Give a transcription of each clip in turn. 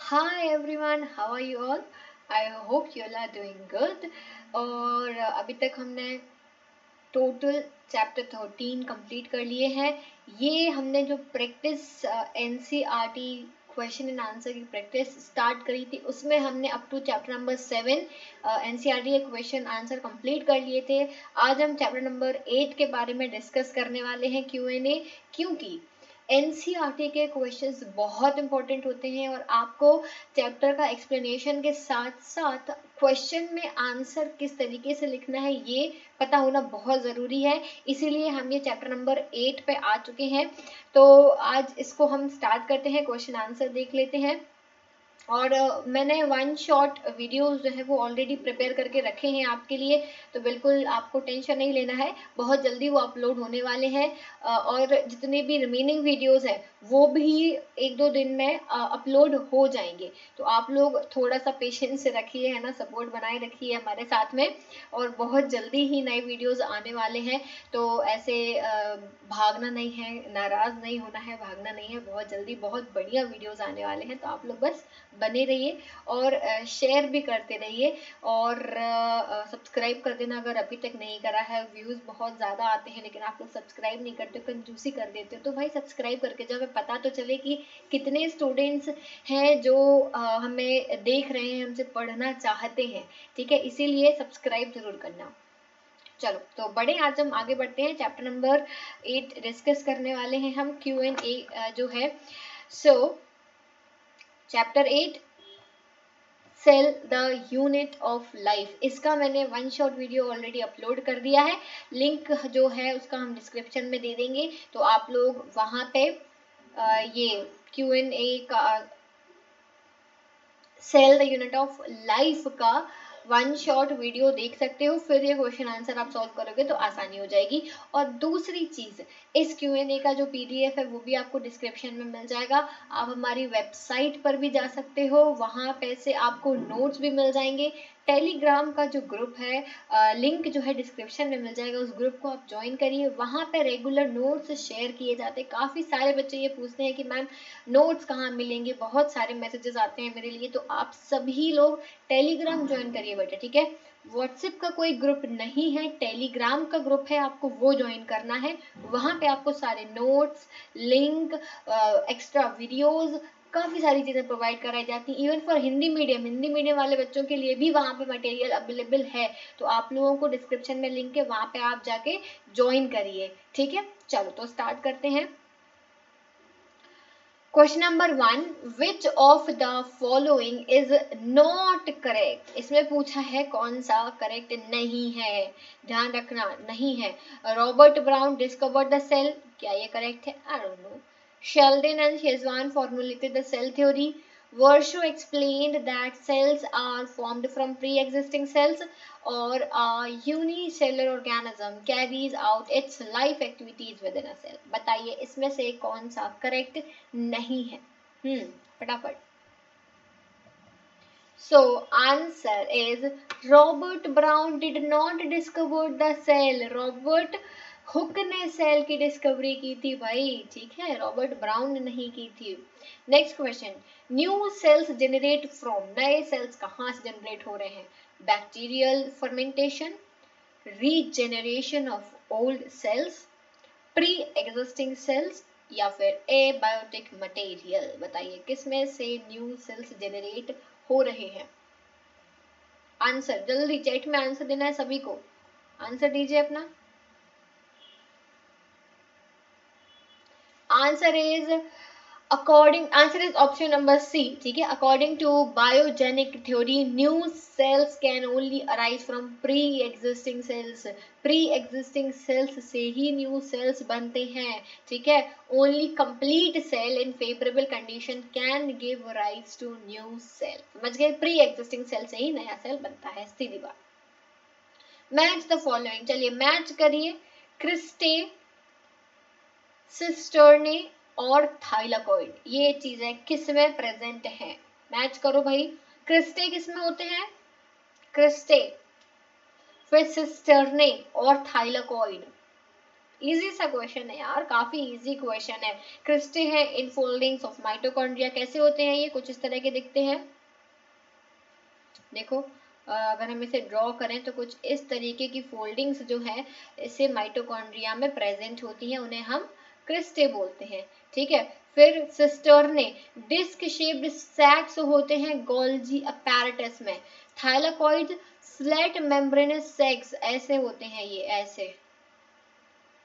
Hi everyone, how are you all? I hope you all are doing good. और अभी तक हमने total chapter 13 complete कर लिए हैं। ये हमने जो practice NCERT question and answer की प्रैक्टिस स्टार्ट करी थी, उसमें हमने up to chapter number 7 NCERT के क्वेश्चन आंसर कंप्लीट कर लिए थे। आज हम चैप्टर नंबर 8 के बारे में डिस्कस करने वाले हैं Q&A, क्योंकि एनसीईआरटी के क्वेश्चंस बहुत इंपॉर्टेंट होते हैं और आपको चैप्टर का एक्सप्लेनेशन के साथ साथ क्वेश्चन में आंसर किस तरीके से लिखना है ये पता होना बहुत ज़रूरी है। इसीलिए हम ये चैप्टर नंबर 8 पे आ चुके हैं। तो आज इसको हम स्टार्ट करते हैं, क्वेश्चन आंसर देख लेते हैं। और मैंने वन शॉट वीडियोस जो है वो ऑलरेडी प्रिपेयर करके रखे हैं आपके लिए, तो बिल्कुल आपको टेंशन नहीं लेना है, बहुत जल्दी वो अपलोड होने वाले हैं। और जितने भी रिमेनिंग वीडियोस हैं वो भी एक दो दिन में अपलोड हो जाएंगे। तो आप लोग थोड़ा सा पेशेंस रखिए, है ना, सपोर्ट बनाए रखिए हमारे साथ में, और बहुत जल्दी ही नए वीडियोस आने वाले हैं। तो ऐसे भागना नहीं है, नाराज नहीं होना है, भागना नहीं है, बहुत जल्दी बहुत बढ़िया वीडियोस आने वाले हैं। तो आप लोग बस बने रहिए और शेयर भी करते रहिए और सब्सक्राइब कर देना अगर अभी तक नहीं करा है। व्यूज़ बहुत ज़्यादा आते हैं लेकिन आप लोग सब्सक्राइब नहीं करते, कंजूसी कर देते हो। तो भाई सब्सक्राइब करके जब हमें पता तो चले कि कितने स्टूडेंट्स हैं जो हमें देख रहे हैं, हमसे पढ़ना चाहते हैं, ठीक है, इसीलिए सब्सक्राइब जरूर करना। चलो तो बड़े, आज हम आगे बढ़ते हैं। चैप्टर नंबर 8 डिस्कस करने वाले हैं हम, Q&A जो है। So chapter 8, cell the unit of life, इसका मैंने one shot video already upload कर दिया है। लिंक जो है उसका हम डिस्क्रिप्शन में दे देंगे, तो आप लोग वहां पे ये Q&A का, cell the unit of life का वन शॉट वीडियो देख सकते हो। फिर ये क्वेश्चन आंसर आप सॉल्व करोगे तो आसानी हो जाएगी। और दूसरी चीज, इस Q&A का जो PDF है वो भी आपको डिस्क्रिप्शन में मिल जाएगा। आप हमारी वेबसाइट पर भी जा सकते हो, वहां पे से आपको नोट्स भी मिल जाएंगे। टेलीग्राम का जो ग्रुप है, लिंक जो है डिस्क्रिप्शन में मिल जाएगा, उस ग्रुप को आप ज्वाइन करिए। वहां पे रेगुलर नोट्स शेयर किए जाते हैं। काफी सारे बच्चे ये पूछते हैं कि मैम नोट्स कहाँ मिलेंगे, बहुत सारे मैसेजेस आते हैं मेरे लिए। तो आप सभी लोग टेलीग्राम ज्वाइन करिए बेटा, ठीक है। व्हाट्सएप का कोई ग्रुप नहीं है, टेलीग्राम का ग्रुप है, आपको वो ज्वाइन करना है। वहां पे आपको सारे नोट्स, लिंक, एक्स्ट्रा वीडियोस, काफी सारी चीजें प्रोवाइड कराई जाती हैं। इवन फॉर हिंदी मीडियम वाले बच्चों के लिए भी वहां पे मटेरियल अवेलेबल है। तो आप लोगों को डिस्क्रिप्शन में लिंक है, वहां पे आप जाके ज्वाइन करिए, ठीक है। चलो तो स्टार्ट करते हैं। Question number 1, which of the following is not correct, इसमें पूछा है कौन सा करेक्ट नहीं है। ध्यान रखना, नहीं है। Robert Brown discovered the cell, क्या ये करेक्ट है? I don't know. Schleiden and Schwann formulated the cell theory. Virchow explained that cells are formed from pre-existing cells, or a unicellular organism carries out its life activities within a cell. बताइए इसमें से कौन सा correct नहीं है? फटाफट। So answer is Robert Brown did not discover the cell. Robert hook ने cell की डिस्कवरी की थी भाई, ठीक है, रॉबर्ट ब्राउन ने नहीं की थी। Next question, new cells generate from, नए सेल्स कहाँ से जनरेट हो रहे हैं? Bacterial fermentation, regeneration of old cells, pre existing cells, या फिर एबायोटिक मटेरियल। बताइए किसमें से न्यू सेल्स जनरेट हो रहे हैं? आंसर जल्दी चैट में आंसर देना है सभी को, आंसर दीजिए अपना। Answer is option number C, ठीक है। According to biogenic theory, new cells can only arise from pre existing cells. Pre existing cells से ही न्यू सेल्स बनते हैं, ठीक है। Only complete cell in favourable condition can give rise to new cell. समझ गए? प्री एग्जिस्टिंग सेल से ही नया सेल बनता है, सीधी बात। मैच द फॉलोइंग, चलिए मैच करिए। क्रिस्टे, सिस्टर्ने और थाइलाकॉइड, ये चीजें किस में प्रेजेंट है? मैच करो भाई। क्रिस्टे किस में होते हैं? क्रिस्टे, फिर सिस्टर्ने और थाइलाकॉइड। इजी सा क्वेश्चन है यार, काफी इजी क्वेश्चन है। क्रिस्टे है इनफोल्डिंग्स ऑफ माइटोकॉन्ड्रिया, कैसे होते हैं ये, कुछ इस तरह के दिखते हैं। देखो अगर हम इसे ड्रॉ करें तो कुछ इस तरीके की फोल्डिंग्स जो है इसे माइटोकॉन्ड्रिया में प्रेजेंट होती हैं, उन्हें हम क्रिस्टे बोलते हैं। ठीक है, फिर सिस्टर्ने डिस्क शेप्ड सैक्स होते हैं गोल्जी अपैरेटस में। थाइलाकॉइड स्लेट मेम्ब्रेनस सैक्स ऐसे होते हैं, ये ऐसे।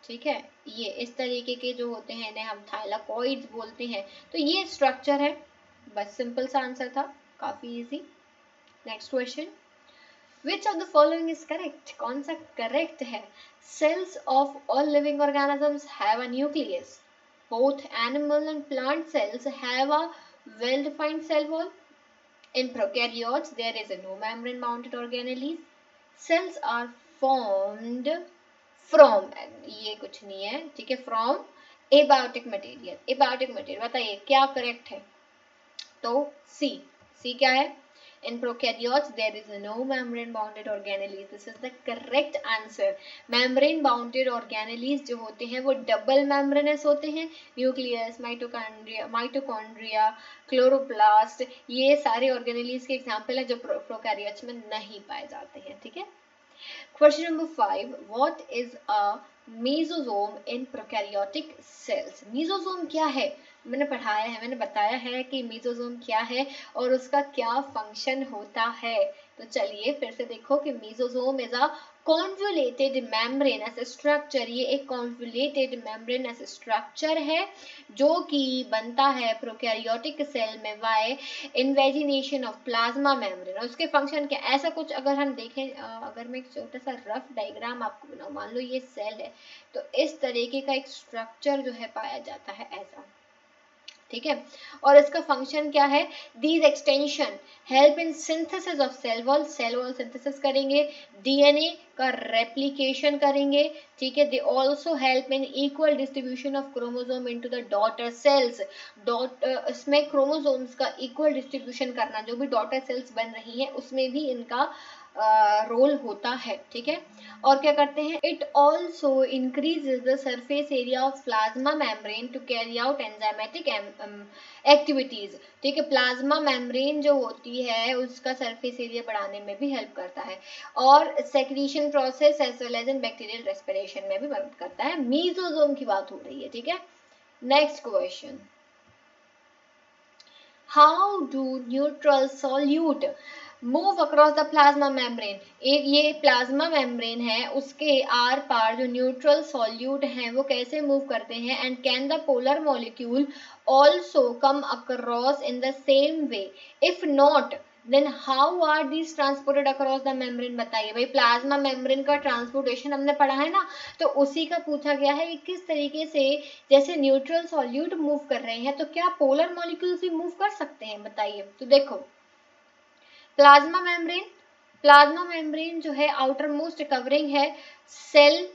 ठीक है, ये इस तरीके के जो होते हैं इन्हें हम थाइलाकॉइड्स बोलते हैं। तो ये स्ट्रक्चर है, बस सिंपल सा आंसर था, काफी easy. Next question, which of the following is correct, कौन सा करेक्ट है। Cells of all living organisms have a nucleus, both animal and plant cells have a well defined cell wall. In prokaryotes there is a no membrane mounted organelles. Cells are formed from, ये कुछ नहीं है, ठीक है, from abiotic material। abiotic material बताइए क्या correct है, तो सी क्या है। In prokaryotes there is no membrane bounded organelles, this is the correct answer। membrane bounded organelles जो होते हैं वो double membranous होते हैं, न्यूक्लियस, माइटोकॉन्ड्रिया, क्लोरोप्लास्ट, ये सारे organelles के एग्जाम्पल है जो प्रोकैरियोट्स में नहीं पाए जाते हैं। ठीक है, Question number 5. What is a mesosome in prokaryotic cells? Mesosome क्या है, मैंने पढ़ाया है, मैंने बताया है कि मेसोसोम क्या है और उसका क्या फंक्शन होता है। तो चलिए फिर से देखो कि mesosome is a convoluted membranous structure. ये एक कॉन्वोलेटेड मेम्ब्रेनस स्ट्रक्चर है जो कि बनता है प्रोकैरियोटिक सेल में by invagination of plasma membrane. और उसके फंक्शन क्या, ऐसा कुछ अगर हम देखें, अगर मैं एक छोटा सा रफ डायग्राम आपको बनाऊं, मान लो ये सेल है, तो इस तरीके का एक स्ट्रक्चर जो है पाया जाता है ऐसा। ठीक है, और इसका फंक्शन क्या है, these extension help in synthesis of cell wall synthesis करेंगे, डीएनए का रेप्लिकेशन करेंगे। ठीक है, they also help in equal distribution of chromosome into the daughter cells. इसमें क्रोमोसोम्स का इक्वल डिस्ट्रीब्यूशन करना, जो भी डॉटर सेल्स बन रही हैं उसमें भी इनका रोल होता है। ठीक है, और क्या करते हैं, it also increases the surface area of plasma membrane to carry out enzymatic activities. ठीक है, प्लाज्मा मेम्ब्रेन जो होती है उसका सरफेस एरिया बढ़ाने में भी हेल्प करता है और secretion process as well as in bacterial respiration में भी मदद करता है। मेसोसोम की बात हो रही है। ठीक है, next question, how do neutral solute move across the plasma membrane. एक ये प्लाज्मा मेम्ब्रेन है, उसके आर पार जो न्यूट्रल सॉल्यूट हैं वो कैसे मूव करते हैं, and can the polar molecule also come across in the same way, if not then how are these transported across the membrane. बताइए भाई, प्लाज्मा मेम्ब्रेन का ट्रांसपोर्टेशन हमने पढ़ा है ना, तो उसी का पूछा गया है कि किस तरीके से, जैसे न्यूट्रल सॉल्यूट मूव कर रहे हैं तो क्या पोलर मॉलिक्यूल्स भी मूव कर सकते हैं, बताइए। तो देखो प्लाज्मा मेम्ब्रेन जो है आउटर मोस्ट कवरिंग है cell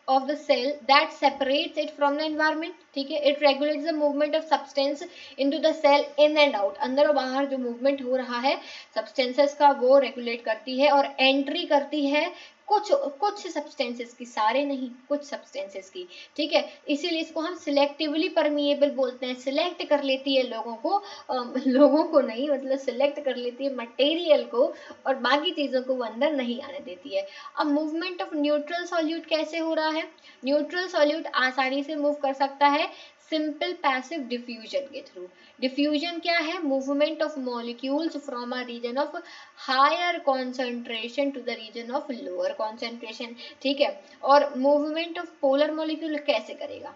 of the cell that separates it from the environment। ठीक है, it regulates the movement of substance into the cell in and out। अंदर और बाहर जो movement हो रहा है substances का वो regulate करती है और entry करती है कुछ सब्सटेंसेस की, सारे नहीं, कुछ सब्सटेंसेस की। ठीक है, इसीलिए इसको हम सिलेक्टिवली परमिएबल बोलते हैं। सिलेक्ट कर लेती है लोगों को नहीं, मतलब सिलेक्ट कर लेती है मटेरियल को और बाकी चीजों को वो अंदर नहीं आने देती है। अब मूवमेंट ऑफ न्यूट्रल सॉल्यूट कैसे हो रहा है, न्यूट्रल सॉल्यूट आसानी से मूव कर सकता है सिंपल पैसिव डिफ्यूजन के थ्रू। डिफ्यूजन क्या है, movement of molecules from a region of higher concentration to the region of lower concentration. ठीक है, और मूवमेंट ऑफ पोलर मॉलिक्यूल कैसे करेगा,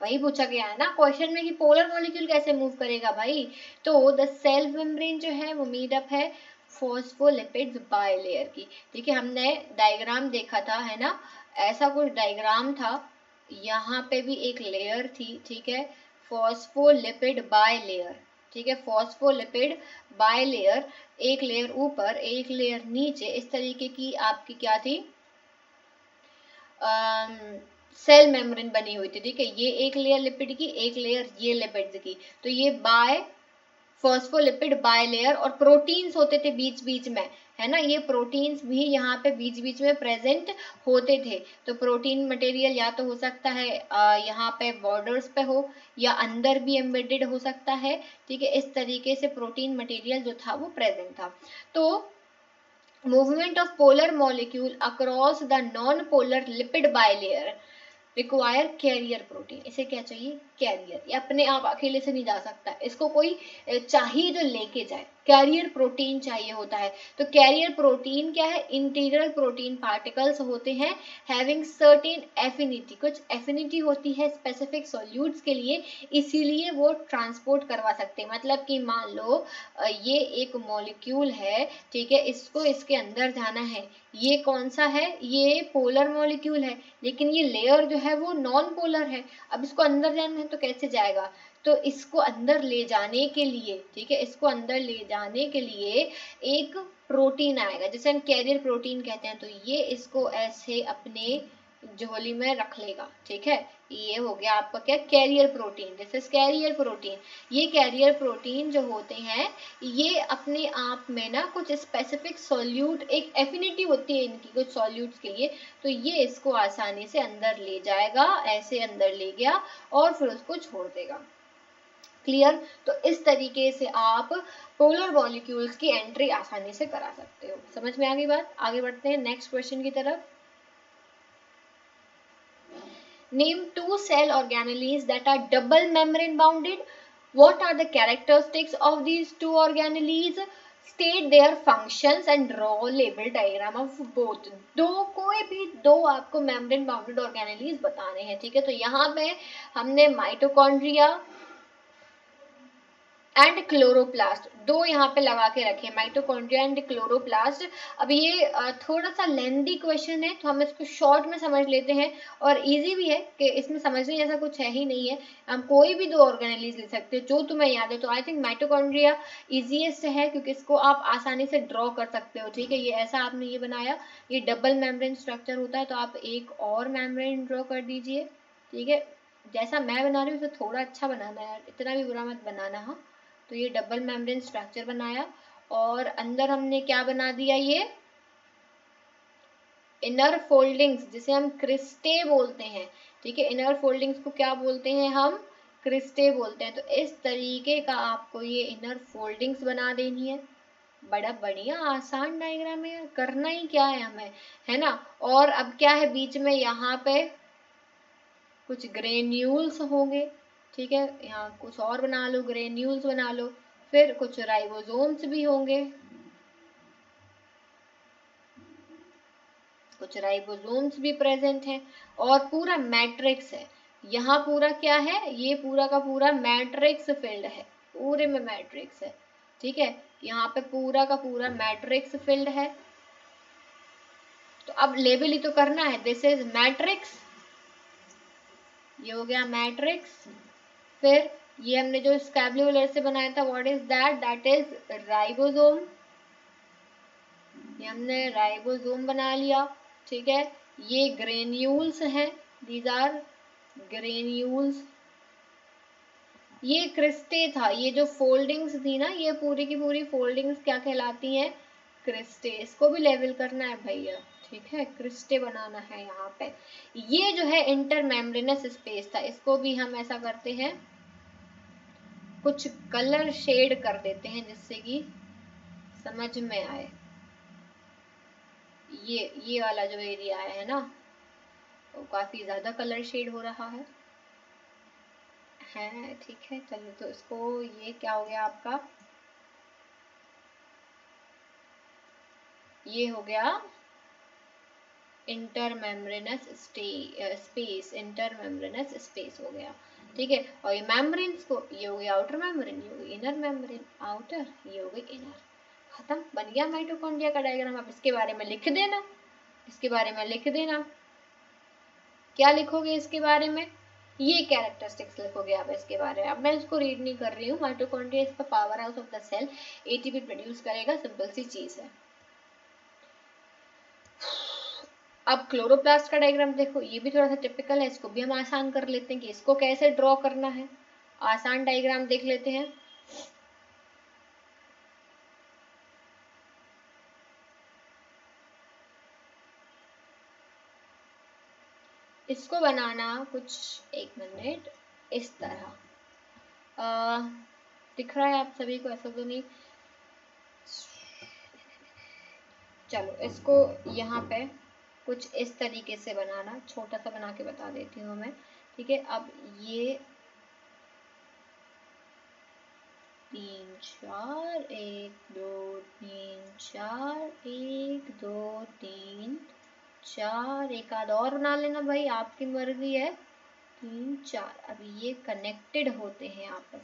वही पूछा गया है ना क्वेश्चन में कि पोलर मॉलिक्यूल कैसे मूव करेगा भाई। तो द सेल मेम्ब्रेन जो है वो मेड अप है फॉस्फोलिपिड्स बाइलेयर की। ठीक है, हमने डायग्राम देखा था, है ना, ऐसा कुछ डायग्राम था, यहाँ पे भी एक लेयर थी। ठीक है, फॉस्फोलिपिड बाइलेयर। ठीक है, फॉस्फोलिपिड बाइलेयर, एक लेयर ऊपर एक लेयर नीचे, इस तरीके की आपकी क्या थी, सेल मेम्ब्रेन बनी हुई थी। ठीक है, ये एक लेयर लिपिड की, एक लेयर ये लिपिड्स की। तो ये बाय फॉस्फोलिपिड बायलेयर, और प्रोटीन्स होते थे बीच बीच में, है ना, ये प्रोटीन्स भी यहाँ पे बीच बीच में प्रेजेंट होते थे। तो प्रोटीन मटेरियल या तो हो सकता है यहाँ पे बॉर्डर्स पे हो या अंदर भी एम्बेडेड हो सकता है, ठीक है। इस तरीके से प्रोटीन मटेरियल जो था वो प्रेजेंट था। तो movement of polar molecule across the non polar lipid bilayer require carrier protein. इसे क्या चाहिए? कैरियर। ये अपने आप अकेले से नहीं जा सकता, इसको कोई चाहिए जो लेके जाए, कैरियर प्रोटीन चाहिए होता है। तो कैरियर प्रोटीन क्या है? इंटीग्रल प्रोटीन पार्टिकल्स होते हैं हैविंग सर्टेन एफिनिटी, कुछ एफिनिटी होती है स्पेसिफिक सॉल्यूट्स के लिए, इसीलिए वो ट्रांसपोर्ट करवा सकते हैं। मतलब कि मान लो ये एक मॉलिक्यूल है, ठीक है, इसको इसके अंदर जाना है, ये कौन सा है? ये पोलर मॉलिक्यूल है, लेकिन ये लेयर जो है वो नॉन पोलर है। अब इसको अंदर जाना है तो कैसे जाएगा? तो इसको अंदर ले जाने के लिए, ठीक है, इसको अंदर ले जाने के लिए एक प्रोटीन आएगा जिसे हम कैरियर प्रोटीन कहते हैं। तो ये इसको ऐसे अपने झोली में रख लेगा, ठीक है। ये हो गया आपका क्या? Carrier protein. This is carrier protein. ये कैरियर प्रोटीन जो होते हैं ये अपने आप में ना कुछ स्पेसिफिक सॉल्यूट, एक एफिनिटी होती है इनकी कुछ सॉल्यूट्स के लिए, तो ये इसको आसानी से अंदर ले जाएगा, ऐसे अंदर ले गया और फिर उसको छोड़ देगा। क्लियर? तो इस तरीके से आप पोलर मॉलिक्यूल्स की एंट्री आसानी से करा सकते हो। समझ में आ गई बात? आगे बढ़ते हैं नेक्स्ट क्वेश्चन की तरफ। Name two cell organelles that are double membrane bounded. What are the characteristics of these two organelles? State their functions and draw label diagram of both. दो, कोई भी दो आपको membrane bounded organelles बताने हैं, ठीक है। तो यहाँ पे हमने माइटोकॉन्ड्रिया एंड क्लोरोप्लास्ट दो यहाँ पे लगा के रखे, माइटोकॉन्ड्रिया एंड क्लोरोप्लास्ट। अब ये थोड़ा सा लेंदी क्वेश्चन है तो हम इसको शॉर्ट में समझ लेते हैं, और इजी भी है कि इसमें समझने जैसा कुछ है ही नहीं है। हम कोई भी दो ऑर्गेनेलीज ले सकते हैं जो तुम्हें याद है। तो आई थिंक माइटोकॉन्ड्रिया इजीएस्ट है क्योंकि इसको आप आसानी से ड्रॉ कर सकते हो, ठीक है। ये ऐसा आपने ये बनाया, ये डबल मेम्ब्रेन स्ट्रक्चर होता है, तो आप एक और मेम्ब्रेन ड्रॉ कर दीजिए, ठीक है। जैसा मैं बना रही हूँ उसे थोड़ा अच्छा बनाना है, इतना भी बुरा मत बनाना। हाँ, तो ये डबल मेम्ब्रेन स्ट्रक्चर बनाया और अंदर हमने क्या बना दिया? ये इनर फोल्डिंग्स जिसे हम क्रिस्टे बोलते हैं, ठीक है। इनर फोल्डिंग्स को क्या बोलते हैं? हम क्रिस्टे बोलते हैं। तो इस तरीके का आपको ये इनर फोल्डिंग्स बना देनी है। बड़ा बढ़िया आसान डायग्राम है, करना ही क्या है हमें, है ना। और अब क्या है बीच में? यहाँ पे कुछ ग्रेन्यूल्स होंगे, ठीक है। यहाँ कुछ और बना लो, ग्रेन्यूल्स बना लो। फिर कुछ राइबोसोम्स भी होंगे, कुछ राइबोसोम्स भी प्रेजेंट हैं, और पूरा मैट्रिक्स है। यहाँ पूरा क्या है? ये पूरा का पूरा मैट्रिक्स फील्ड है, पूरे में मैट्रिक्स है, ठीक है। यहाँ पे पूरा का पूरा मैट्रिक्स फील्ड है। तो अब लेबल ही तो करना है। दिस इज मैट्रिक्स, ये हो गया मैट्रिक्स। फिर ये हमने जो स्कैब्यूलर से बनाया था, what is that? That is ribosome. ये हमने राइबोसोम बना लिया, ठीक है। ये ग्रेन्यूल्स हैं, दीज आर ग्रेन्यूल्स। ये क्रिस्टे था, ये जो फोल्डिंग्स थी ना, ये पूरी की पूरी फोल्डिंग्स क्या कहलाती हैं? क्रिस्टे। इसको भी लेवल करना है भैया, ठीक है, क्रिस्टे बनाना है यहाँ पे। ये जो है इंटरमेम्ब्रेनस स्पेस था, इसको भी हम ऐसा करते हैं, कुछ कलर शेड कर देते हैं जिससे कि समझ में आए। ये वाला जो एरिया है ना, वो काफी ज्यादा कलर शेड हो रहा है, ठीक है। चलो, तो इसको, ये क्या हो गया आपका? ये हो गया इंटरमेम्ब्रेनस स्पेस, इंटरमेम्ब्रेनस स्पेस हो गया, ठीक है। और ये मेम्ब्रेन्स को, ये हो गया आउटर मेम्ब्रेन, ये हो गई इनर मेम्ब्रेन, आउटर, ये हो गई इनर। खत्म, बन गया माइटोकॉन्ड्रिया का डायग्राम। आप इसके बारे में लिख देना, इसके बारे में लिख देना। क्या लिखोगे इसके बारे में? ये कैरेक्टरिस्टिक्स लिखोगे आप इसके बारे में। अब मैं इसको रीड नहीं कर रही हूँ। Mitochondria is the power house of the cell, ATP produce करेगा, सिंपल सी चीज है। अब क्लोरोप्लास्ट का डायग्राम देखो, ये भी थोड़ा सा टिपिकल है, इसको भी हम आसान कर लेते हैं कि इसको कैसे ड्रॉ करना है। आसान डायग्राम देख लेते हैं। इसको बनाना कुछ 1 मिनट इस तरह दिख रहा है आप सभी को, ऐसा तो नहीं। चलो इसको यहाँ पे कुछ इस तरीके से बनाना, छोटा सा बना के बता देती हूँ मैं, ठीक है। अब ये 3 4 1 2 3 4 1 2 3 4, एक आध और बना लेना भाई, आपकी मर्जी है। 3 4, अब ये कनेक्टेड होते हैं आपस में,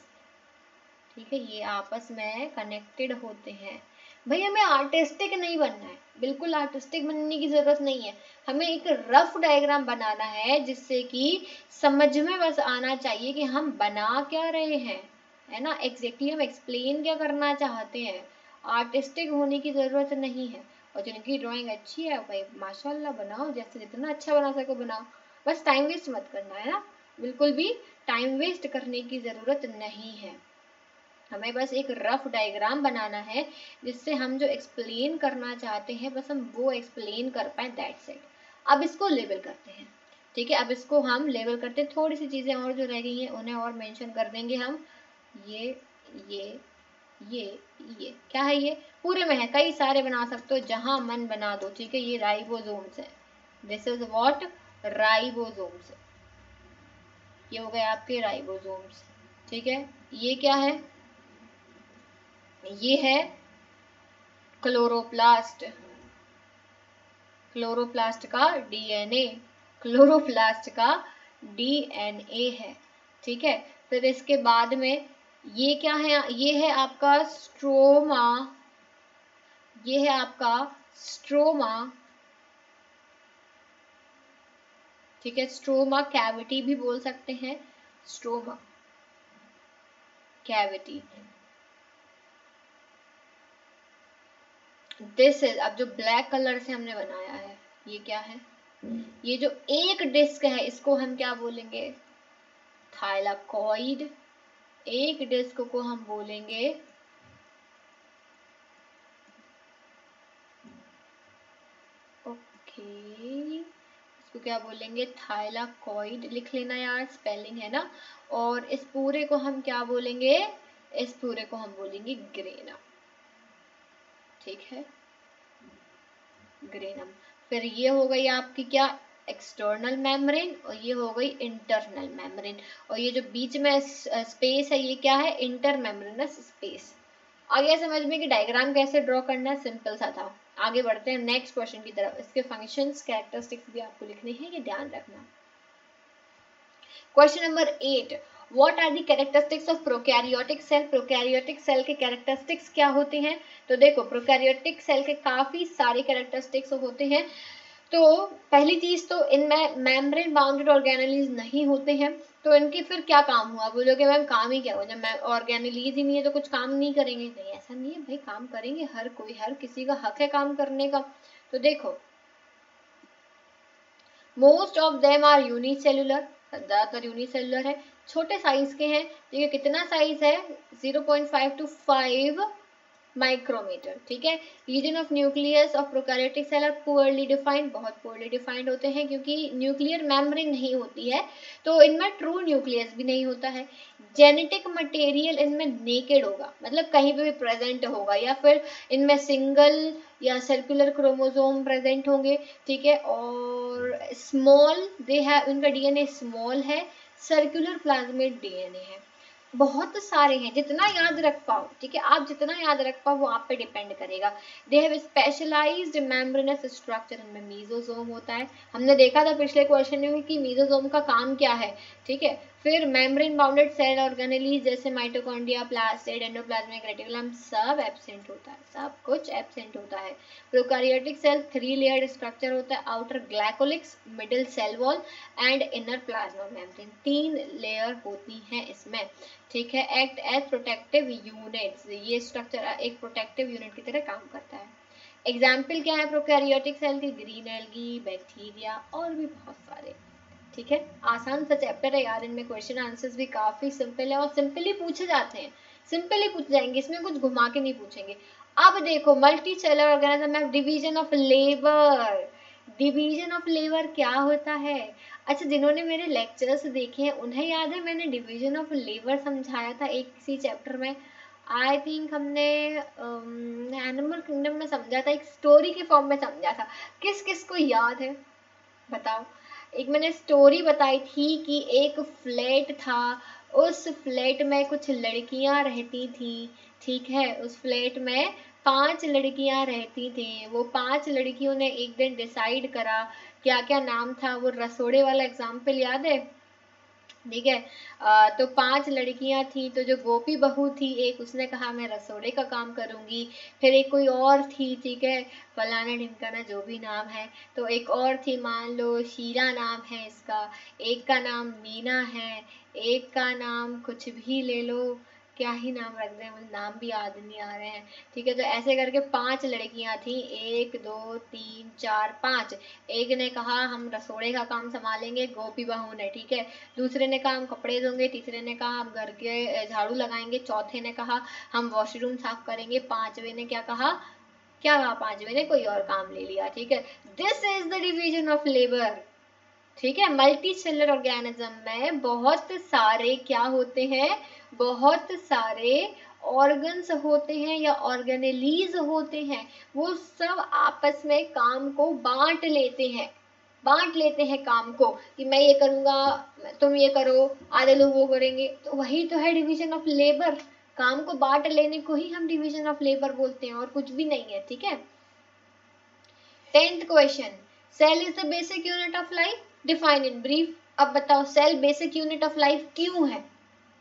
ठीक है, ये आपस में कनेक्टेड होते हैं। भाई हमें आर्टिस्टिक नहीं बनना है, बिल्कुल आर्टिस्टिक बनने की जरूरत नहीं है, हमें एक रफ डायग्राम बनाना है जिससे कि समझ में बस आना चाहिए कि हम बना क्या रहे हैं, है ना, एग्जैक्टली हम एक्सप्लेन क्या करना चाहते हैं। आर्टिस्टिक होने की जरूरत नहीं है। और जिनकी ड्राइंग अच्छी है भाई माशाल्लाह बनाओ, जैसे जितना अच्छा बना सको बनाओ, बस टाइम वेस्ट मत करना, है ना, बिल्कुल भी टाइम वेस्ट करने की जरूरत नहीं है। हमें बस एक रफ डायग्राम बनाना है जिससे हम जो एक्सप्लेन करना चाहते हैं बस हम वो एक्सप्लेन कर पाए, दैट्स इट। अब इसको लेबल करते हैं, ठीक है, अब इसको हम लेबल करते हैं। थोड़ी सी चीजें और जो रह गई हैं उन्हें और मेंशन कर देंगे हम। ये ये ये क्या है, ये पूरे में है, कई सारे बना सकते हो, जहां मन बना दो, ठीक है। ये राइबोसोम्स है, दिस इज व्हाट, राइबोसोम्स, ये हो गए आपके राइबोसोम्स, ठीक है। ये क्या है, ये है क्लोरोप्लास्ट, क्लोरोप्लास्ट का डीएनए, क्लोरोप्लास्ट का डीएनए है, ठीक है। फिर इसके बाद में ये क्या है, ये है आपका स्ट्रोमा, ये है आपका स्ट्रोमा, ठीक है। स्ट्रोमा कैविटी भी बोल सकते हैं, स्ट्रोमा कैविटी। दिस इज, अब जो ब्लैक कलर से हमने बनाया है ये क्या है, ये जो एक डिस्क है इसको हम क्या बोलेंगे, थाइलाकॉइड। एक डिस्क को हम बोलेंगे ओके, इसको क्या बोलेंगे, थाइलाकॉइड, लिख लेना यार, स्पेलिंग है ना। और इस पूरे को हम क्या बोलेंगे, इस पूरे को हम बोलेंगे ग्रेनम, ठीक है, ग्रेनम। फिर ये हो गई आपकी क्या, एक्सटर्नल मेम्ब्रेन, और ये हो गई इंटरनल मेम्ब्रेन, और ये जो बीच में स्पेस है ये क्या है, इंटरमेम्ब्रेनस स्पेस। आ गया समझ में कि डायग्राम कैसे ड्रॉ करना है, सिंपल सा था। आगे बढ़ते हैं नेक्स्ट क्वेश्चन की तरफ। इसके फंक्शंस कैरेक्टरिस्टिक्स भी आपको लिखने हैं, ये ध्यान रखना। Question number 8, what are the characteristics of prokaryotic cell. Prokaryotic cell के कैरेक्टरिस्टिक्स क्या होते हैं, तो देखो प्रोकैरियोटिक सेल के काफी सारे कैरेक्टरिस्टिक्स होते हैं। तो पहली चीज तो इनमें मेम्ब्रेन बाउंडेड ऑर्गेनेलीज नहीं होते हैं, तो इनके फिर क्या काम हुआ, बोलोगे मैम काम ही क्या हुआ, जब ऑर्गेनेलीज ही नहीं है तो कुछ काम नहीं करेंगे, नहीं ऐसा नहीं है भाई, काम करेंगे, हर कोई, हर किसी का हक है काम करने का। तो देखो most of them are unicellular, ज्यादातर यूनिसेल्युलर है, छोटे साइज के हैं, ठीक है, कितना साइज है 0.5 to 5 माइक्रोमीटर, ठीक है। Region of nucleus of prokaryotic cell are poorly defined, बहुत पुअरली डिफाइंड होते हैं क्योंकि न्यूक्लियर मेम्ब्रेन नहीं होती है, तो इनमें ट्रू न्यूक्लियस भी नहीं होता है। जेनेटिक मटेरियल इनमें नेकेड होगा, मतलब कहीं पे भी प्रेजेंट होगा, या फिर इनमें सिंगल या सर्कुलर क्रोमोसोम प्रेजेंट होंगे, ठीक है। और स्मॉल दे हैव, इनका डीएनए स्मॉल है, सर्कुलर प्लाज्मिड डीएनए है, बहुत सारे हैं, जितना याद रख पाओ, ठीक है, आप जितना याद रख पाओ वो आप पे डिपेंड करेगा। They have specialised membranous structure, इनमें मीजोसोम होता है, हमने देखा था पिछले क्वेश्चन में कि मीजोसोम का काम क्या है, ठीक है। फिर मेम्ब्रेन बाउंडेड सेल ऑर्गेनेलीज जैसे माइटोकॉन्ड्रिया, प्लास्टिड, एंडोप्लाज्मिक रेटिकुलम सब एब्सेंट होता है, सब कुछ एब्सेंट होता है। प्रोकैरियोटिक सेल 3 लेयर्ड स्ट्रक्चर होता है, outer glycocalyx, middle cell wall and inner plasma membrane, 3 layer होती हैं इसमें, ठीक है। एक्ट एज प्रोटेक्टिव यूनिट्स, ये स्ट्रक्चर एक प्रोटेक्टिव यूनिट की तरह काम करता है। एग्जाम्पल क्या है प्रोकैरियोटिक सेल की, ग्रीन एल्गी, बैक्टीरिया और भी बहुत सारे, ठीक है। आसान सा चैप्टर है यार, इनमें क्वेश्चन आंसर्स भी काफी सिंपल है और सिंपली पूछे जाते हैं, सिंपली पूछ जाएंगे, इसमें कुछ घुमा के नहीं पूछेंगे। अब देखो मल्टी सेलर ऑर्गेनिज्म में division of labour, division of labour क्या होता है? अच्छा, जिन्होंने मेरे लेक्चर्स देखे हैं उन्हें याद है मैंने डिवीजन ऑफ लेबर समझाया था एक किसी चैप्टर में। आई थिंक हमने एनिमल किंगडम में समझा था, एक स्टोरी के फॉर्म में समझा था। किस किस को याद है बताओ? एक मैंने स्टोरी बताई थी कि एक फ्लैट था, उस फ्लैट में कुछ लड़कियां रहती थी, ठीक है। उस फ्लैट में 5 लड़कियां रहती थी। वो 5 लड़कियों ने एक दिन डिसाइड करा, क्या क्या नाम था वो रसोड़े वाला एग्जाम्पल याद है? ठीक है। तो 5 लड़कियां थी, तो जो गोपी बहू थी एक, उसने कहा मैं रसोड़े का काम करूंगी। फिर एक कोई और थी, ठीक है, फलाना ढिमकाना जो भी नाम है। तो एक और थी, मान लो शीरा नाम है इसका, एक का नाम मीना है, एक का नाम कुछ भी ले लो, क्या ही नाम रख दें, मुझे नाम भी याद नहीं आ रहे हैं, ठीक है। तो ऐसे करके 5 लड़कियां थी, 1 2 3 4 5। एक ने कहा हम रसोड़े का काम संभालेंगे, गोपी बहू ने, ठीक है। दूसरे ने कहा हम कपड़े धोंगे, तीसरे ने कहा हम घर के झाड़ू लगाएंगे, चौथे ने कहा हम वॉशरूम साफ करेंगे, पांचवे ने क्या कहा? क्या कहा? पांचवे ने कोई और काम ले लिया, ठीक है। This is the division of labour, ठीक है। मल्टी सेलुलर ऑर्गेनिज्म में बहुत सारे क्या होते हैं? बहुत सारे ऑर्गन्स होते हैं या ऑर्गेनेलीज होते हैं। वो सब आपस में काम को बांट लेते हैं, बांट लेते हैं काम को, कि मैं ये करूंगा, तुम ये करो, आधे लोग वो करेंगे। तो वही तो है डिवीजन ऑफ लेबर। काम को बांट लेने को ही हम डिवीजन ऑफ लेबर बोलते हैं, और कुछ भी नहीं है, ठीक है। 10th question, cell is the basic unit of life, define in brief. अब बताओ cell basic unit of life क्यों है?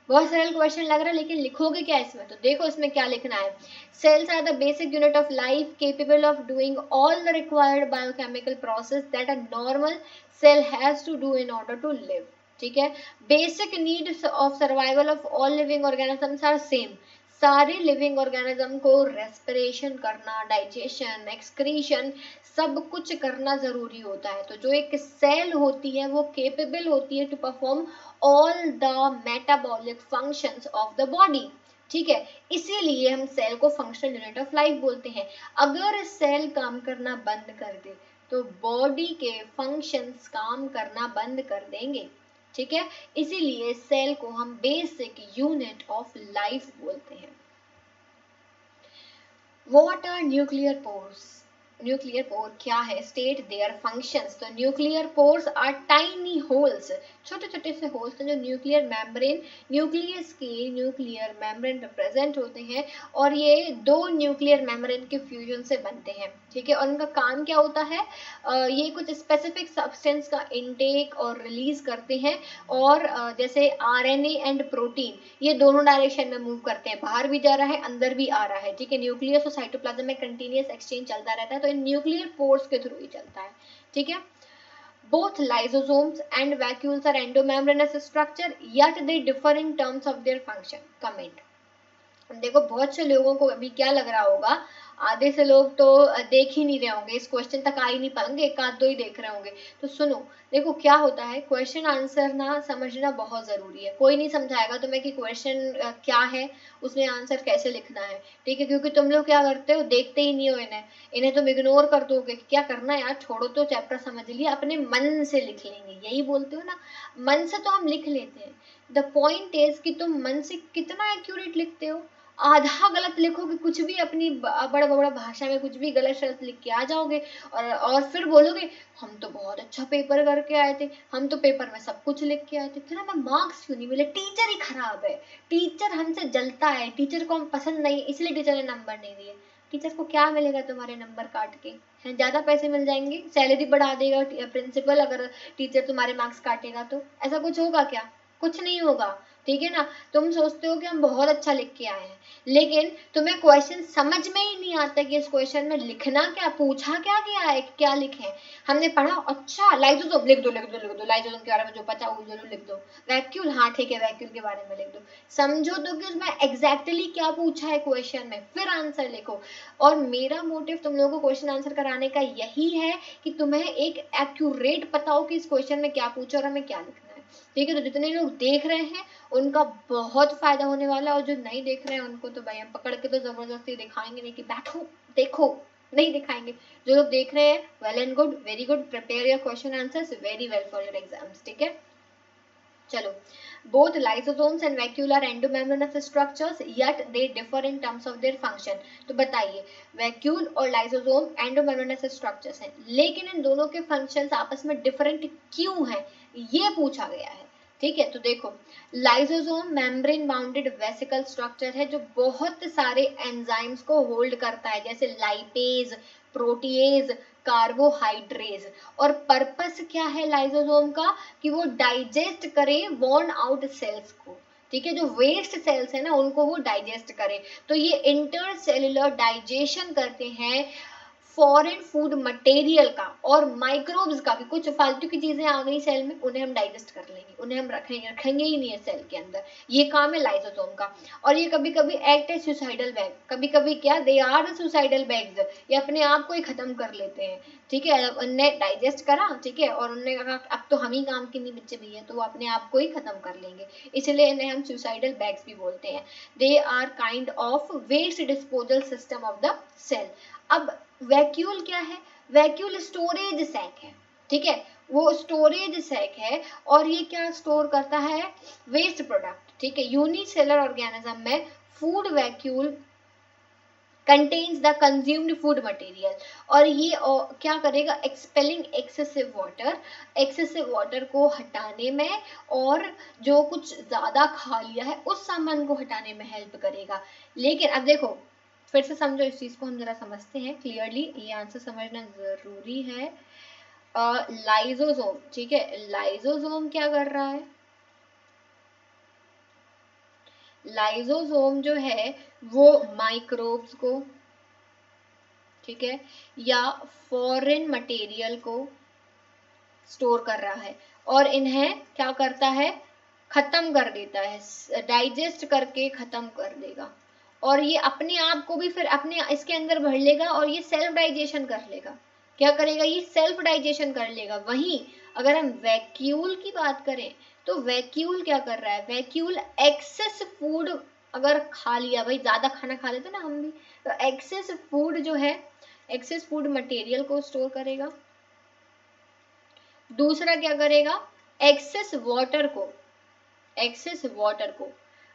बहुत सरल क्वेश्चन लग रहा है, लेकिन लिखोगे क्या इसमें? तो देखो इसमें क्या लिखना है। Cells are the basic unit of life capable of doing all the required biochemical process that a normal cell has to do in order to live, ठीक है। Basic needs of survival of all living organisms are same. सारे living organism को respiration करना, digestion, excretion, सब कुछ करना जरूरी होता है। तो जो एक सेल होती है वो केपेबल होती है to perform all the metabolic functions of the body, ठीक है। इसीलिए हम सेल को फंक्शनल यूनिट ऑफ लाइफ बोलते हैं। अगर सेल काम करना बंद कर दे तो बॉडी के फंक्शंस काम करना बंद कर देंगे, ठीक है। इसीलिए सेल को हम बेसिक यूनिट ऑफ लाइफ बोलते हैं। What are nuclear pores? Nuclear pore क्या है? State their functions. तो nuclear pores are tiny holes, छोटे छोटे से होल्स हैं जो न्यूक्लियर मेम्ब्रेन, न्यूक्लियस के न्यूक्लियर मेम्ब्रेन पे प्रेजेंट होते हैं, और ये 2 न्यूक्लियर मेम्ब्रेन के फ्यूजन से बनते हैं, ठीक है। और उनका काम क्या होता है? ये कुछ स्पेसिफिक सब्सटेंस का इनटेक और रिलीज करते हैं, और जैसे आरएनए एंड प्रोटीन, ये दोनों डायरेक्शन में मूव करते हैं, बाहर भी जा रहा है अंदर भी आ रहा है, ठीक है। न्यूक्लियस और साइटोप्लाज्म में कंटिन्यूअस एक्सचेंज चलता रहता है, तो न्यूक्लियर पोर्स के थ्रू ही चलता है, ठीक है। Both lysosomes and vacuoles are endomembranous structure, yet they differ in terms of their function. Comment. देखो बहुत से लोगों को अभी क्या लग रहा होगा, आधे से लोग तो देख ही नहीं रहे होंगे, इस क्वेश्चन तक आ ही नहीं पाएंगे, एक आध दो ही देख रहे होंगे। तो सुनो, देखो क्या होता है, क्वेश्चन आंसर ना समझना बहुत जरूरी है। कोई नहीं समझाएगा तुम्हें कि क्वेश्चन क्या है, उसमें आंसर कैसे लिखना है, ठीक है। क्योंकि तुम लोग क्या करते हो, देखते ही नहीं हो इन्हें तुम इग्नोर कर दोगे। क्या करना यार, छोड़ो तो, चैप्टर समझ लिया, अपने मन से लिख लेंगे, यही बोलते हो ना। मन से तो हम लिख लेते हैं, द पॉइंट इज कि तुम मन से कितना एक्यूरेट लिखते हो। आधा गलत लिखोगे, कुछ भी अपनी बड़ा बड़ा भाषा में कुछ भी गलत शब्द लिख के आ जाओगे, और फिर बोलोगे हम तो बहुत अच्छा पेपर करके आए थे, हम तो पेपर में सब कुछ लिख के आए थे, फिर हमें मार्क्स क्यों नहीं मिले? टीचर ही खराब है, टीचर हमसे जलता है, टीचर को हम पसंद नहीं, इसलिए टीचर ने नंबर नहीं दिए। टीचर को क्या मिलेगा तुम्हारे नंबर काट के? हैं, ज्यादा पैसे मिल जाएंगे, सैलरी बढ़ा देगा प्रिंसिपल अगर टीचर तुम्हारे मार्क्स काटेगा तो। ऐसा कुछ होगा क्या? कुछ नहीं होगा, ठीक है ना। तुम सोचते हो कि हम बहुत अच्छा लिख के आए हैं, लेकिन तुम्हें क्वेश्चन समझ में ही नहीं आता कि इस क्वेश्चन में लिखना क्या, पूछा क्या गया है, क्या लिखें। हमने पढ़ा अच्छा लाइसोसोम, लिख दो लिख दो लिख दो, लाइसोसोम के बारे में जो पता वो जरूर लिख दो। वैक्यूल, हाँ ठीक है, वैक्यूल के बारे में लिख दो। समझो तो कि उसमें एग्जैक्टली क्या पूछा है क्वेश्चन में, फिर आंसर लिखो। और मेरा मोटिव तुम लोगों को क्वेश्चन आंसर कराने का यही है कि तुम्हें एक एक्यूरेट पता हो कि इस क्वेश्चन में क्या पूछा और हमें क्या लिखना है, ठीक है। तो जितने लोग देख रहे हैं उनका बहुत फायदा होने वाला है, और जो नहीं देख रहे हैं उनको तो भाई हम पकड़ के तो जबरदस्ती दिखाएंगे नहीं कि बैठो देखो, नहीं दिखाएंगे। जो लोग देख रहे हैं well and good, very good, prepare your question answers very well for your exams, ठीक है। चलो, both lysosomes and vacuole are endomembranous structures yet they differ in terms of their function। तो बताइए, वैक्यूल और लाइसोसोम एंडोमेम्ब्रेनस स्ट्रक्चर्स हैं, लेकिन इन दोनों के फंक्शंस आपस में डिफरेंट क्यों हैं, ये पूछा गया है, ठीक है। तो देखो, lysosome membrane bounded vesicle structure है जो बहुत सारे एंजाइम्स को होल्ड करता है, जैसे लाइपेज, प्रोटीएज, कार्बोहाइड्रेज। और पर्पस क्या है लाइसोसोम का, कि वो डाइजेस्ट करे वॉर्न आउट सेल्स को, ठीक है, जो वेस्ट सेल्स है ना उनको वो डाइजेस्ट करे। तो ये इंटरसेल्युलर डाइजेशन करते हैं फॉरेन फूड मटेरियल का और माइक्रोब्स का भी। कुछ फालतू की चीजें आ गई सेल में, उन्हें हम डाइजेस्ट कर लेंगे, उन्हें हम रखेंगे ही नहीं है सेल के अंदर, ये काम है लाइसोसोम का। और ये कभी कभी एक्ट है सुसाइडल बैग, कभी कभी क्या, they are the suicidal bags, ये अपने आप को ही खत्म कर लेते हैं, ठीक है। उनने डाइजेस्ट करा, ठीक है, और उन्होंने कहा अब तो हम ही काम के नहीं बच्चे भैया, तो वो अपने आप को ही खत्म कर लेंगे, इसलिए इन्हें हम सुसाइडल बैग्स भी बोलते हैं। They are kind of waste disposal system of the cell. अब वैक्यूल क्या है, वैक्यूल स्टोरेज सैक है, ठीक है, वो स्टोरेज सैक है और ये क्या स्टोर करता है, वेस्ट प्रोडक्ट, ठीक है। यूनिसेलर ऑर्गेनिज्म में food vacuole contains the consumed food material, और ये क्या करेगा, expelling excessive water, excessive water को हटाने में, और जो कुछ ज्यादा खा लिया है उस सामान को हटाने में हेल्प करेगा। लेकिन अब देखो, फिर से समझो इस चीज को, हम जरा समझते हैं क्लियरली, ये आंसर समझना जरूरी है। लाइसोसोम, ठीक है, लाइसोसोम क्या कर रहा है, लाइसोसोम जो है वो माइक्रोब्स को, ठीक है, या फॉरेन मटेरियल को स्टोर कर रहा है और इन्हें क्या करता है, खत्म कर देता है, डाइजेस्ट करके खत्म कर देगा। और ये अपने आप को भी फिर अपने इसके अंदर भर लेगा और ये सेल्फ डाइजेशन कर लेगा। क्या करेगा, ये सेल्फ डाइजेशन कर लेगा। वहीं अगर हम वैक्यूल की बात करें तो वैक्यूल क्या कर रहा है, वैक्यूल एक्सेस फूड अगर खा लिया, भाई ज्यादा खाना खा लेते ना हम भी, तो एक्सेस फूड जो है, एक्सेस फूड मटेरियल को स्टोर करेगा। दूसरा क्या करेगा, एक्सेस वाटर को, एक्सेस वाटर को,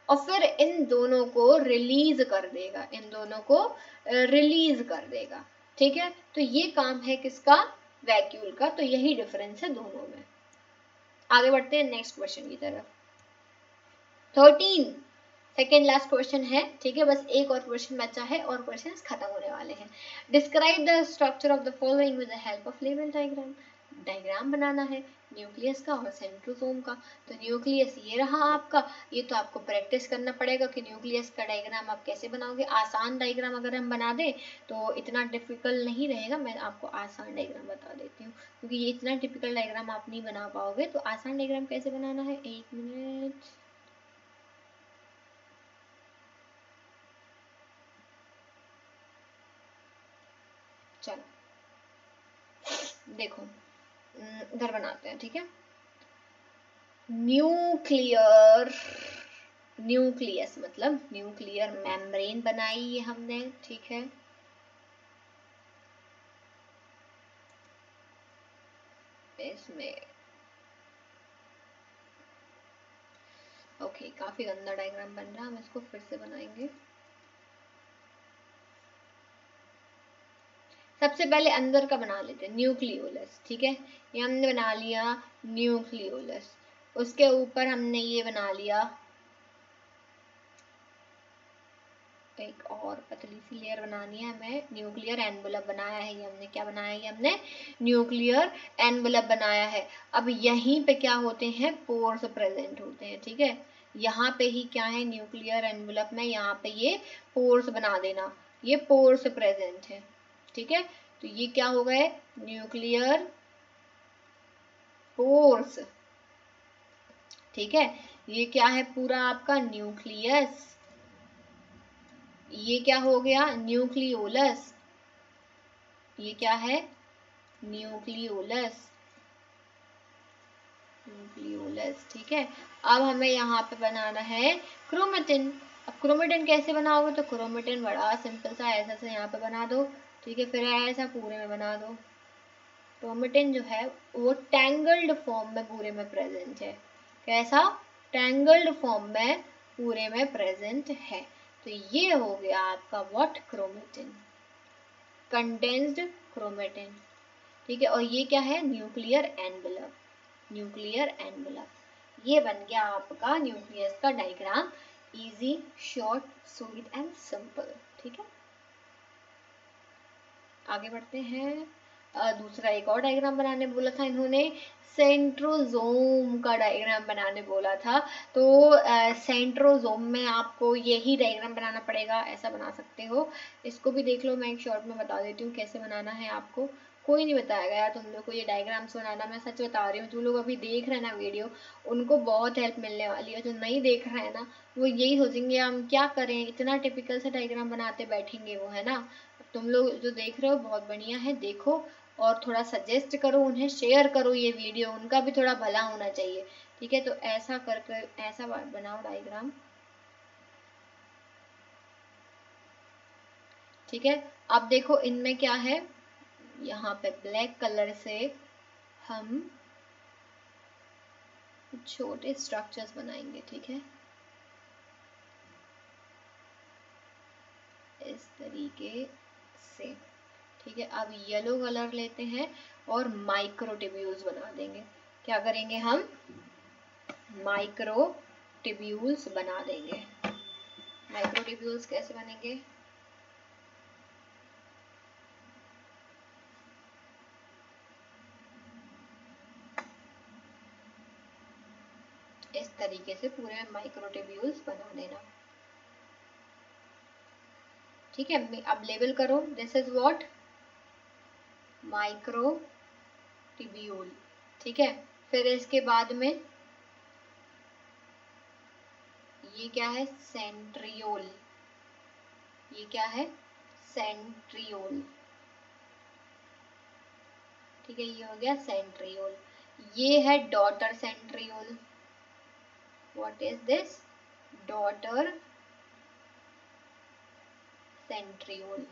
और फिर इन दोनों को रिलीज कर देगा, इन दोनों को रिलीज कर देगा, ठीक है। तो ये काम है किसका, वैक्यूल का। तो यही डिफरेंस है दोनों में। आगे बढ़ते हैं नेक्स्ट क्वेश्चन की तरफ। 13 सेकेंड लास्ट क्वेश्चन है, ठीक है, बस एक और क्वेश्चन बचा है और क्वेश्चन खत्म होने वाले हैं। Describe the structure of the following with the help of level diagram. Diagram बनाना है न्यूक्लियस का और सेंट्रोसोम का। तो न्यूक्लियस ये रहा आपका, ये तो आपको प्रैक्टिस करना पड़ेगा कि न्यूक्लियस का डायग्राम आप कैसे बनाओगे। आसान डायग्राम अगर हम बना दें तो इतना डिफिकल्ट नहीं रहेगा, मैं आपको आसान डायग्राम बता देती हूँ, क्योंकि ये इतना टिपिकल डायग्राम आप नहीं बना पाओगे। तो आसान डायग्राम कैसे बनाना है, एक मिनट, चलो देखो, इधर बनाते हैं, ठीक है। न्यूक्लियर, न्यूक्लियस मतलब न्यूक्लियर मेम्ब्रेन बनाई है हमने, ठीक है। इसमें ओके, काफी गंदा डायग्राम बन रहा है, हम इसको फिर से बनाएंगे। सबसे पहले अंदर का बना लेते हैं, न्यूक्लियोलस, ठीक है, ये हमने बना लिया न्यूक्लियोलस। उसके ऊपर हमने ये बना लिया एक और पतली सी लेयर बनानी है हमें, न्यूक्लियर एनवलप बनाया है ये हमने, क्या बनाया है ये हमने, न्यूक्लियर एनवलप बनाया है। अब यहीं पे क्या होते हैं, पोर्स प्रेजेंट होते हैं, ठीक है। यहाँ पे ही क्या है, न्यूक्लियर एनवलप में यहाँ पे ये पोर्स बना देना, ये पोर्स प्रेजेंट है, ठीक है। तो ये क्या हो गए, न्यूक्लियर पोर्स, ठीक है। ये क्या है, पूरा आपका न्यूक्लियस, ये क्या हो गया, न्यूक्लियोलस, ये क्या है, न्यूक्लियोलस, न्यूक्लियोलस, ठीक है। अब हमें यहाँ पे बनाना है क्रोमेटिन। अब क्रोमेटिन कैसे बनाओगे, तो क्रोमेटिन बड़ा सिंपल सा ऐसा से यहाँ पे बना दो, ठीक है, फिर ऐसा पूरे में बना दो। क्रोमेटिन जो है वो टैंगल्ड फॉर्म में पूरे में प्रेजेंट है। कैसा? टैंगल्ड फॉर्म में पूरे में प्रेजेंट है। तो ये हो गया आपका व्हाट? Chromatin, condensed chromatin. ठीक है, और ये क्या है? Nuclear envelope, nuclear envelope. ये बन गया आपका न्यूक्लियस का diagram. Easy, short, sweet and simple. ठीक है, आगे बढ़ते हैं। दूसरा एक और डायग्राम बनाने बोला था इन्होंने, सेंट्रोजोम का डायग्राम बनाने बोला था। तो सेंट्रोजोम में आपको यही डायग्राम बनाना पड़ेगा, ऐसा बना सकते हो। इसको भी देख लो, मैं एक शॉर्ट में बता देती हूँ कैसे बनाना है आपको। कोई नहीं बताएगा यार तुम लोग को ये डायग्राम्स बनाना, मैं सच बता रही हूँ। जो लोग अभी देख रहे हैं ना वीडियो, उनको बहुत हेल्प मिलने वाली है। जो नहीं देख रहे हैं ना, वो यही सोचेंगे हम क्या करें, इतना टिपिकल सा डायग्राम बनाते बैठेंगे वो, है ना। तुम लोग जो देख रहे हो बहुत बढ़िया है, देखो और थोड़ा सजेस्ट करो उन्हें, शेयर करो ये वीडियो, उनका भी थोड़ा भला होना चाहिए। ठीक है, तो ऐसा कर कर ऐसा बनाओ डायग्राम। ठीक है, अब देखो इनमें क्या है, यहाँ पे ब्लैक कलर से हम छोटे स्ट्रक्चर्स बनाएंगे। ठीक है, इस तरीके से। ठीक है, अब येलो कलर लेते हैं और माइक्रोट्यूब्यूल्स बना देंगे। क्या करेंगे हम? माइक्रोट्यूब्यूल्स बना देंगे। माइक्रोट्यूब्यूल्स कैसे बनेंगे? इस तरीके से पूरे माइक्रोट्यूब्यूल्स बना देना। ठीक है, अब लेबल करो, दिस इज व्हाट? माइक्रोट्यूब्यूल। ठीक है, फिर इसके बाद में ये क्या है? सेंट्रियोल। ये क्या है? सेंट्रियोल। ठीक है, ये हो गया सेंट्रियोल। ये है daughter centriole. What is this? Daughter centriole.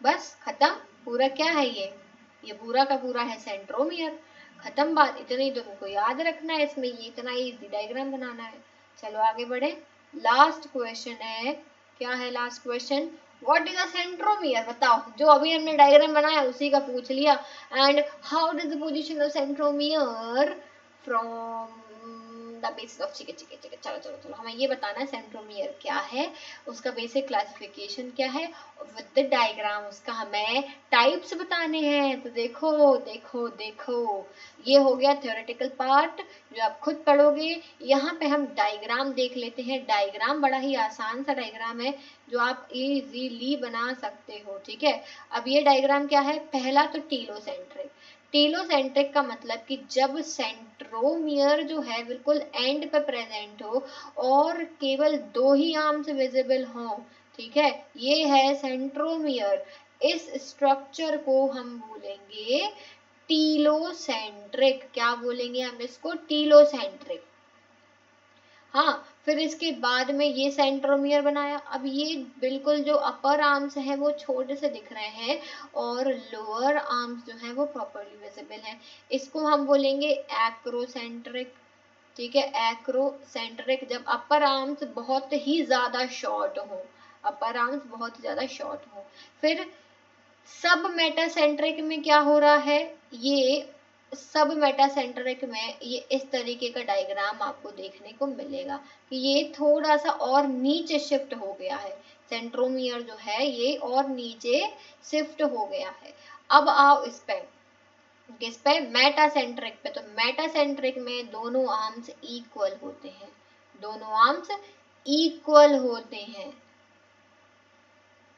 बस खत्म। पूरा क्या है ये पूरा का पूरा है सेंट्रोमियर। खत्म बात, इतना ही तुमको याद रखना है इसमें, ये इतना ही डायग्राम बनाना है। चलो आगे बढ़े। लास्ट क्वेश्चन है, क्या है last question? What is a centromere? बताओ, जो अभी हमने डायग्राम बनाया उसी का पूछ लिया। And how does the position of centromere from the basis of चिके चिके चिके। चलो चलो चलो, हमें ये बताना है सेंट्रोमियर क्या है, उसका बेसिक क्लासिफिकेशन क्या है, विद द डायग्राम उसका हमें टाइप्स बताने हैं। तो देखो देखो देखो, ये हो गया थ्योरेटिकल पार्ट जो आप खुद पढ़ोगे। यहाँ पे हम डायग्राम देख लेते हैं। डायग्राम बड़ा ही आसान सा डायग्राम है जो आप इजीली बना सकते हो। ठीक है, अब ये डायग्राम क्या है? पहला तो टीलोसेंट्रिक। टीलोसेंट्रिक का मतलब कि जब सेंट्रोमियर जो है बिल्कुल एंड पे प्रेजेंट हो और केवल दो ही आर्म्स विजिबल हों। ठीक है, ये है सेंट्रोमियर। इस स्ट्रक्चर को हम बोलेंगे टीलोसेंट्रिक। क्या बोलेंगे हम इसको? टीलोसेंट्रिक। हाँ, फिर इसके बाद में ये सेंट्रोमियर बनाया। अब ये बिल्कुल जो अपर आर्म्स हैं वो छोटे से दिख रहे हैं और लोअर आर्म्स जो हैं वो प्रॉपर्ली विजिबल हैं। इसको हम बोलेंगे एक्रोसेंट्रिक। ठीक है, एक्रोसेंट्रिक जब अपर आर्म्स बहुत ही ज्यादा शॉर्ट हो, अपर आर्म्स बहुत ही ज्यादा शॉर्ट हो। फिर सब मेटासेंट्रिक में क्या हो रहा है? ये सब मेटासेंट्रिक में ये इस तरीके का डायग्राम आपको देखने को मिलेगा कि ये थोड़ा सा और नीचे शिफ्ट हो गया है। सेंट्रोमियर जो है ये और नीचे शिफ्ट हो गया है। अब आओ इस पे, किस पे? मेटासेंट्रिक पे। तो मेटासेंट्रिक में दोनों आर्म्स इक्वल होते हैं, दोनों आर्म्स इक्वल होते हैं।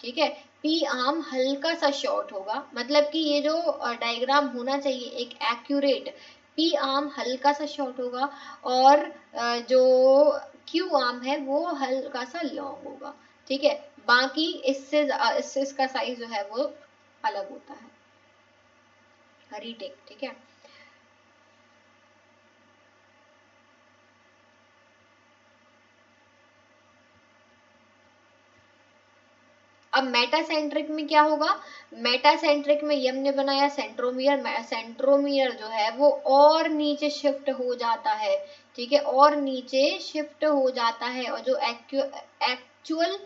ठीक है, पी आर्म हल्का सा शॉर्ट होगा, मतलब कि ये जो डायग्राम होना चाहिए एक एक्यूरेट, पी आर्म हल्का सा शॉर्ट होगा और जो क्यू आर्म है वो हल्का सा लॉन्ग होगा। ठीक है, बाकी इससे इसका साइज जो है वो अलग होता है। रीटेक। ठीक है, अब मेटासेंट्रिक में क्या होगा, मेटासेंट्रिक में ये हमने बनाया सेंट्रोमियर, सेंट्रोमियर जो है वो और नीचे शिफ्ट हो जाता है, ठीक है, और नीचे शिफ्ट हो जाता है, और जो एक्चुअल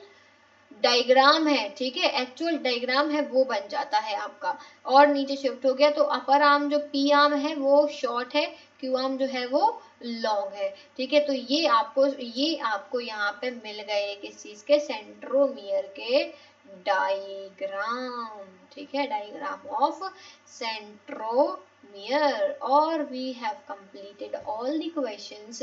डायग्राम है, ठीक है, एक्चुअल डायग्राम है वो बन जाता है आपका, और नीचे शिफ्ट हो गया। तो अपर आर्म जो पी आर्म है वो शॉर्ट है, क्यू आर्म जो है वो लॉन्ग है, ठीक है। तो ये आपको यहाँ पे मिल गए किस चीज के, सेंट्रोमियर के डायग्राम, ठीक है, डायग्राम ऑफ सेंट्रोमियर। और we have completed all the questions,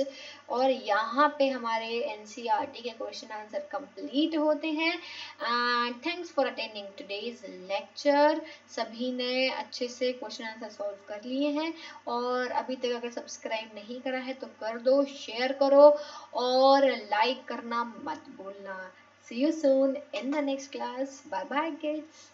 और यहाँ पे हमारे एनसीईआरटी के क्वेश्चन आंसर कंप्लीट होते हैं। And thanks for attending today's lecture. सभी ने अच्छे से क्वेश्चन आंसर सॉल्व कर लिए हैं, और अभी तक अगर सब्सक्राइब नहीं करा है तो कर दो, शेयर करो और लाइक करना मत भूलना। See you soon in the next class. Bye bye kids.